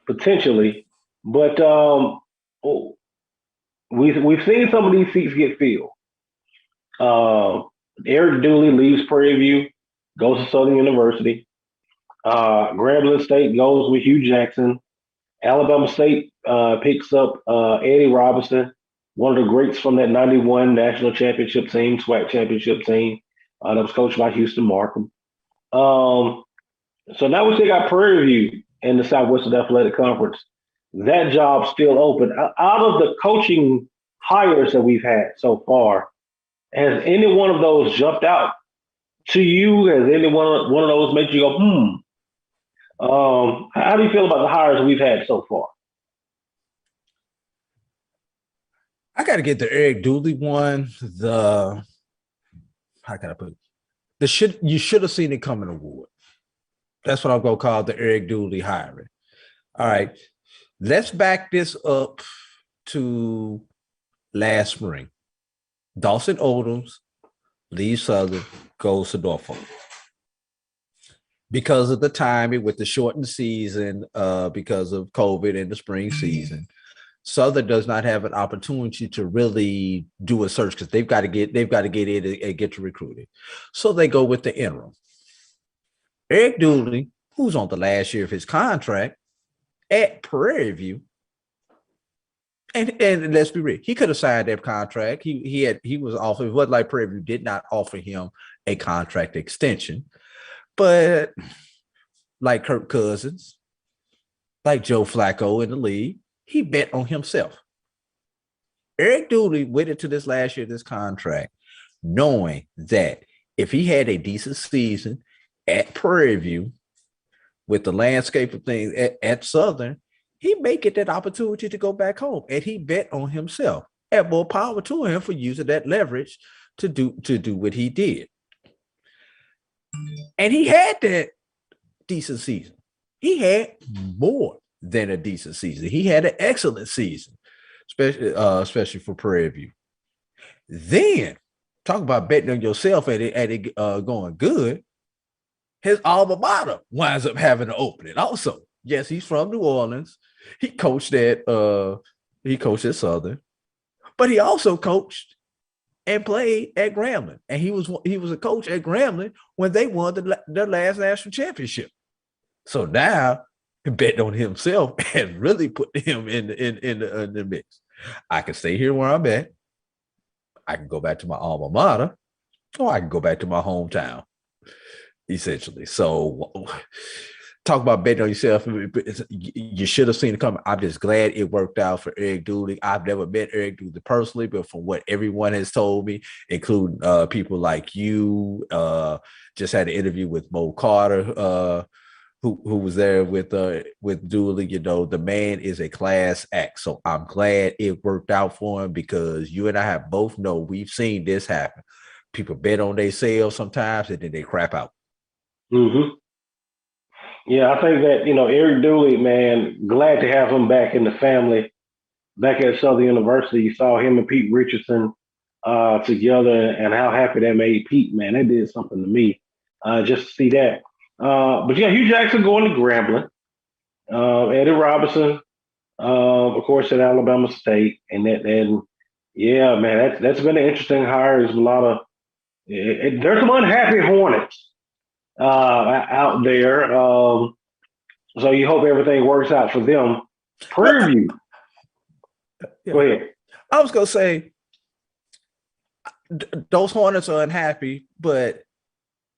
potentially. But we've seen some of these seats get filled. Eric Dooley leaves Prairie View, goes to Southern University. Grambling State goes with Hugh Jackson. Alabama State picks up Eddie Robinson, one of the greats from that 91 national championship team, SWAC championship team, that was coached by Houston Markham. So now we still got Prairie View in the Southwestern Athletic Conference. That job's still open. Out of the coaching hires that we've had so far, has any one of those jumped out to you? Has any one of those made you go, how do you feel about the hires we've had so far? I got to get the Eric Dooley one. How can I put it? You should have seen it coming award. That's what I'm going to call the Eric Dooley hiring. All right. Let's back this up to last spring. Dawson Odoms leaves Southern, goes to Norfolk. Because of the timing with the shortened season, because of COVID in the spring season, Southern does not have an opportunity to really do a search because they've got to get in and get to recruiting. So they go with the interim. Eric Dooley, who's on the last year of his contract at Prairie View, and let's be real, he could have signed that contract. He was offered. It wasn't like Prairie View did not offer him a contract extension, but like Kirk Cousins, like Joe Flacco in the league, he bet on himself. Eric Dooley went into this last year of this contract knowing that if he had a decent season at Prairie View with the landscape of things at Southern, he may get that opportunity to go back home, and he bet on himself. And more power to him for using that leverage to do what he did. And he had that decent season. He had more than a decent season. He had an excellent season, especially for Prairie View. Then, talk about betting on yourself and it going good. His alma mater winds up having an opening also. Yes, he's from New Orleans. He coached at Southern, But he also coached and played at Grambling, and he was a coach at Grambling when they won their last national championship. So now he bet on himself and really put him in the mix. I can stay here where I'm at. I can go back to my alma mater, or I can go back to my hometown, essentially. So talk about betting on yourself. You should have seen it coming. I'm just glad it worked out for Eric Dooley. I've never met Eric Dooley personally, but from what everyone has told me, including people like you, just had an interview with Mo Carter, who was there with Dooley. You know, the man is a class act. So I'm glad it worked out for him, because you and I have both know we've seen this happen. People bet on their sales sometimes and then they crap out. Mm-hmm. Yeah, I think that, Eric Dooley, man, glad to have him back in the family, back at Southern University. You saw him and Pete Richardson together, and how happy that made Pete, man. That did something to me, just to see that. But yeah, Hugh Jackson going to Grambling, Eddie Robinson, of course, at Alabama State, and yeah, man, that's been an interesting hire. There's a lot of there's some unhappy Hornets out there, so you hope everything works out for them. Prairie View. Yeah. Go ahead. I was gonna say those Hornets are unhappy, but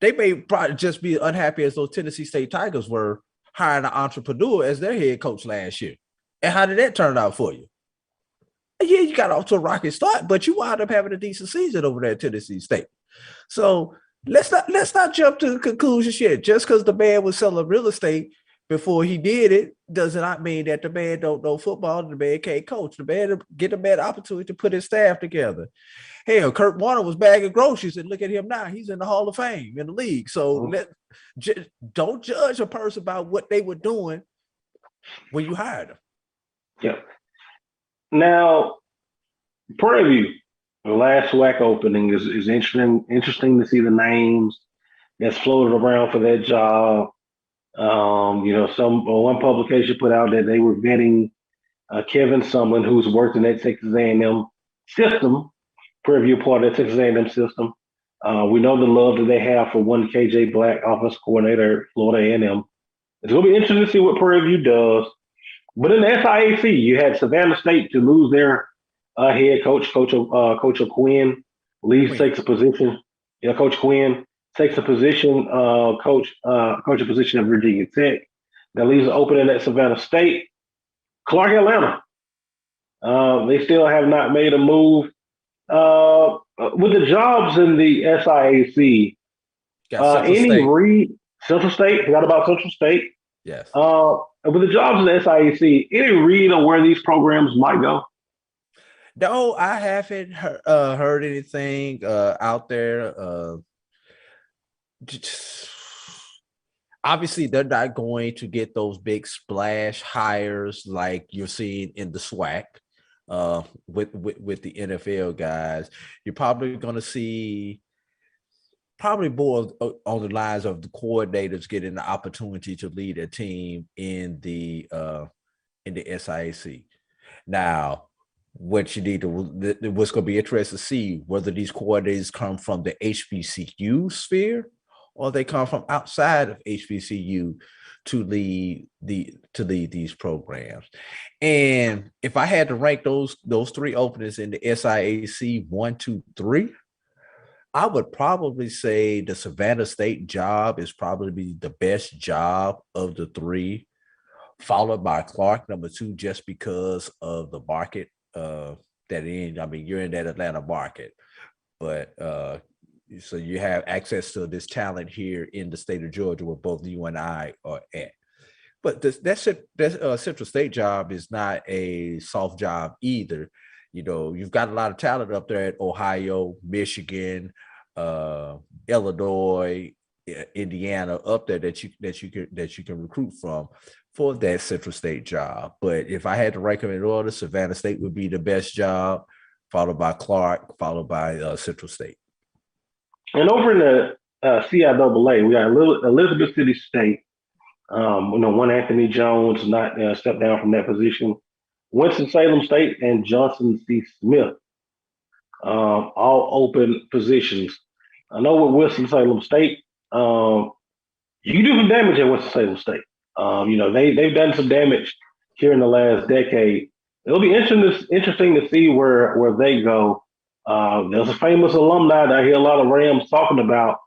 they may probably just be unhappy as those Tennessee State Tigers were hiring an entrepreneur as their head coach last year. And how did that turn out for you? Yeah, you got off to a rocky start, but you wound up having a decent season over there at Tennessee State. So let's not jump to the conclusions yet. Just because the man was selling real estate before he did it does not mean that the man don't know football. The man can't coach. The man get a man opportunity to put his staff together. Hell, Kurt Warner was bagging groceries, and look at him now. He's in the Hall of Fame in the league. So don't judge a person by what they were doing when you hired them. Yeah. Now, Prairie View, the last WAC opening is interesting to see the names that's floated around for that job. One publication put out that they were vetting Kevin Sumlin, who's worked in that Texas A&M system, Prairie View part of that Texas A&M system. We know the love that they have for one KJ Black, offensive coordinator at Florida A&M. It's going to be interesting to see what Prairie View does. But in the SIAC, you had Savannah State to lose their head coach, Coach Quinn. Leaves takes a position. Yeah, Coach Quinn takes a position, coach a position at Virginia Tech. That leaves an opening at Savannah State. Clark Atlanta. They still have not made a move. With the jobs in the SIAC, Central State, forgot about Central State. Yes. With the jobs in the SIAC, any read on where these programs might go? No, I haven't heard anything out there. Obviously, they're not going to get those big splash hires like you're seeing in the SWAC with the NFL guys. You're probably going to see more on the lines of the coordinators getting the opportunity to lead a team in the SIAC. Now, what you need to what's going to be interesting to see whether these coordinators come from the HBCU sphere or they come from outside of HBCU to lead these programs. And if I had to rank those three openings in the SIAC 1, 2, 3, I would probably say the Savannah State job is probably the best job of the three, followed by Clark, number 2, just because of the market that in. I mean, you're in that Atlanta market, but so you have access to this talent here in the state of Georgia, where both you and I are at. But that Central State job is not a soft job either. You know, you've got a lot of talent up there at Ohio, Michigan, Illinois, Indiana, up there that you can recruit from for that Central State job. But if I had to rank them in order, Savannah State would be the best job, followed by Clark, followed by Central State. And over in the CIAA, we got Elizabeth City State. One Anthony Jones not stepped down from that position. Winston-Salem State and Johnson C. Smith all open positions. I know with Winston-Salem State, you can do some damage at Winston-Salem State. They've done some damage here in the last decade. It'll be interesting to see where they go. There's a famous alumni that I hear a lot of Rams talking about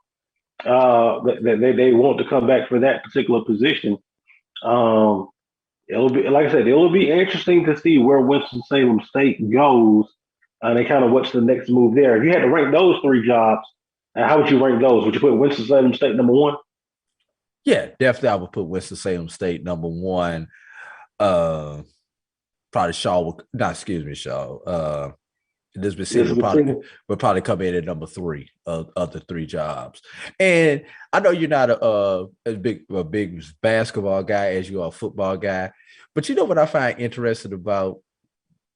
that they want to come back for that particular position. It'll be, like I said, it'll be interesting to see where Winston-Salem State goes and kind of what's the next move there. If you had to rank those three jobs, how would you rank those? Would you put Winston-Salem State number one? Yeah, definitely. I would put Winston-Salem State number one. Probably Shaw. Shaw. Elizabeth City would probably come in at number three of the three jobs. And I know you're not a big basketball guy as you are a football guy, but you know what I find interesting about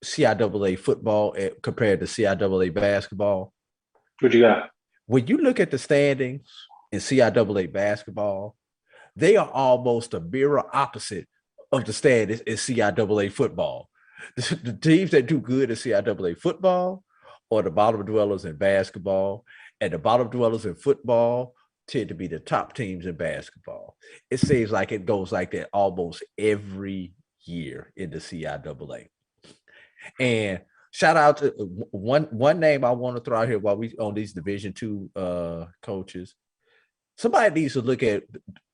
CIAA football compared to CIAA basketball? What you got? When you look at the standings in CIAA basketball, they are almost a mirror opposite of the standings in CIAA football. The teams that do good in CIAA football are the bottom dwellers in basketball, and the bottom dwellers in football tend to be the top teams in basketball. It seems like it goes like that almost every year in the CIAA. And shout out to one name I want to throw out here while we on these Division II coaches. Somebody needs to look at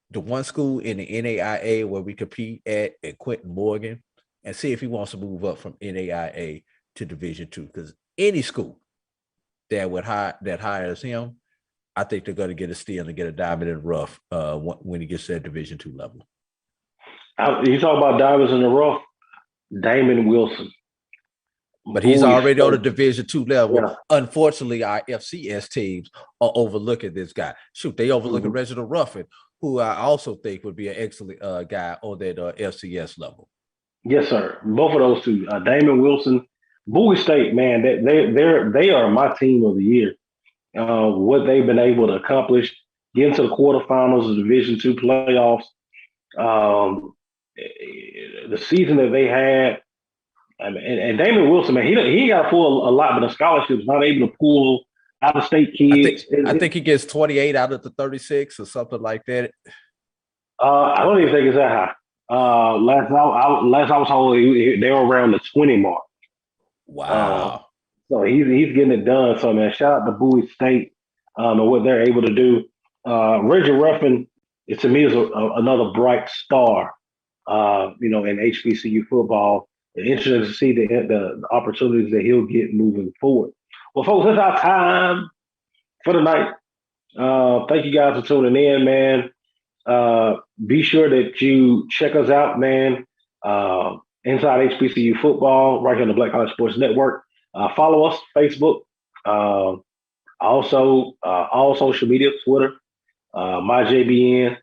the one school in the NAIA where we compete at Quentin Morgan and see if he wants to move up from NAIA to Division II. Because any school that hires him, I think they're going to get a steal and get a diamond in the rough when he gets to that Division II level. You talk about diamonds in the rough, Damon Wilson. But he's already on the Division II level. Yeah. Unfortunately, our FCS teams are overlooking this guy. Shoot, they overlooking Reginald Ruffin, who I also think would be an excellent guy on that FCS level. Yes, sir. Both of those two, Damon Wilson, Bowie State, man, they are my team of the year. What they've been able to accomplish, get into the quarterfinals of Division II playoffs, the season that they had. And Damon Wilson, man, he got to pull a lot, but the scholarships not able to pull out of state kids. I think he gets 28 out of the 36 or something like that. I don't even think it's that high. Last I was told, they were around the 20 mark. Wow. So he's getting it done. So, man, shout out to Bowie State and what they're able to do. Reggie Ruffin, to me, is another bright star, in HBCU football. It's interesting to see the opportunities that he'll get moving forward. Well, folks, that's our time for the night. Thank you guys for tuning in, man. Be sure that you check us out, man. Inside HBCU Football, right here on the Black College Sports Network. Follow us, Facebook. Also, all social media, Twitter, MyJBN,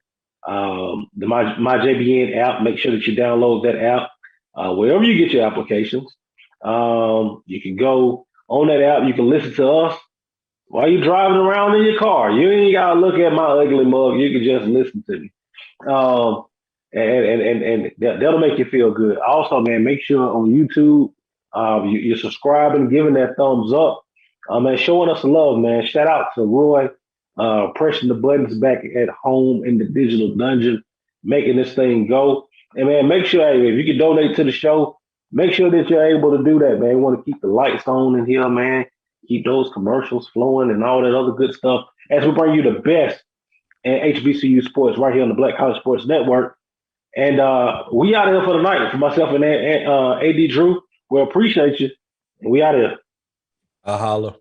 the MyJBN app. Make sure that you download that app. Wherever you get your applications, you can go on that app. You can listen to us while you're driving around in your car. You ain't got to look at my ugly mug. You can just listen to me. And that'll make you feel good. Also, man, make sure on YouTube, you're subscribing, giving that thumbs up, and showing us love, man. Shout out to Roy, pressing the buttons back at home in the digital dungeon, making this thing go. And, man, make sure, if you can donate to the show, make sure that you're able to do that, man. You want to keep the lights on in here, man. Keep those commercials flowing and all that other good stuff as we bring you the best in HBCU sports right here on the Black College Sports Network. And we out here for the night. For myself and AD Drew, we appreciate you. And we out here. Holla.